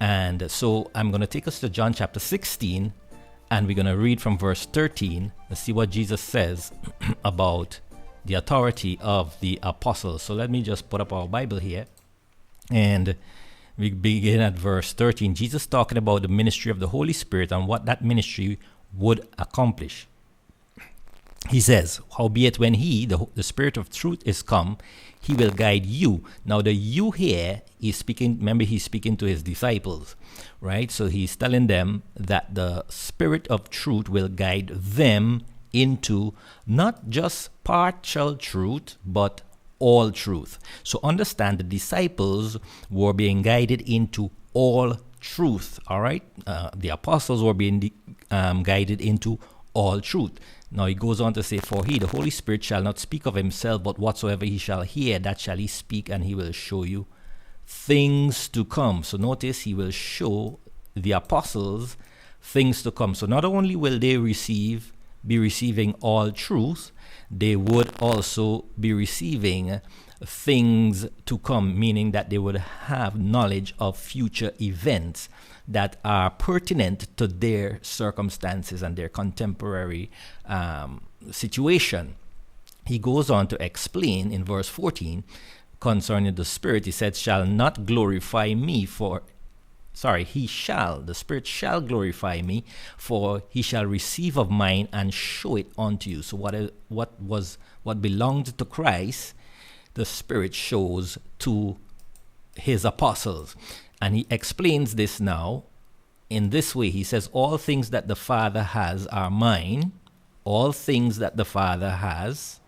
And so I'm going to take us to John chapter 16, and we're going to read from verse 13 and see what Jesus says about the authority of the apostles. So let me just put up our Bible here, and we begin at verse 13. Jesus talking about the ministry of the Holy Spirit and what that ministry would accomplish. He says, howbeit when he, the Spirit of truth, is come, he will guide you. Now the you here, he's speaking, remember he's speaking to his disciples, right? So he's telling them that the Spirit of truth will guide them into not just partial truth, but all truth. So understand, the disciples were being guided into all truth, all right? The apostles were being guided into all truth. Now he goes on to say, for he, the Holy Spirit, shall not speak of himself, but whatsoever he shall hear, that shall he speak, and he will show you things to come. So notice, he will show the apostles things to come. So not only will they be receiving all truth, they would also be receiving things to come, meaning that they would have knowledge of future events that are pertinent to their circumstances and their contemporary situation. He goes on to explain in verse 14 concerning the Spirit. He said, shall not glorify me the Spirit shall glorify me, for he shall receive of mine and show it unto you. So what belonged to Christ, the Spirit shows to his apostles. And he explains this now in this way. He says, all things that the Father has are mine. All things that the Father has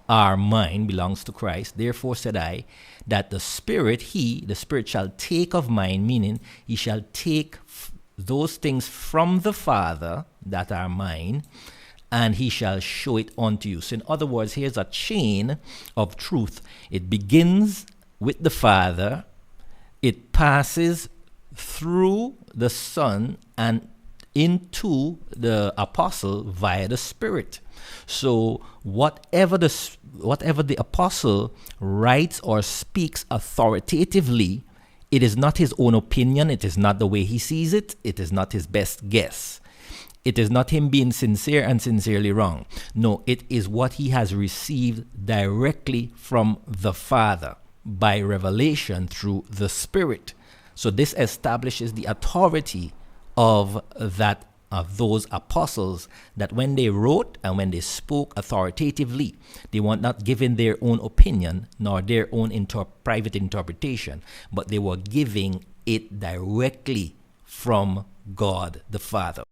are mine, belongs to Christ. Therefore said I, that the Spirit shall take of mine, meaning he shall take those things from the Father that are mine, and he shall show it unto you. So in other words, here's a chain of truth. It begins with the Father, it passes through the Son and into the apostle via the Spirit. So whatever the apostle writes or speaks authoritatively, it is not his own opinion, it is not the way he sees it, it is not his best guess. It is not him being sincere and sincerely wrong. No, it is what he has received directly from the Father by revelation through the Spirit. So this establishes the authority of those apostles, that when they wrote and when they spoke authoritatively, they were not giving their own opinion nor their own private interpretation, but they were giving it directly from God the Father.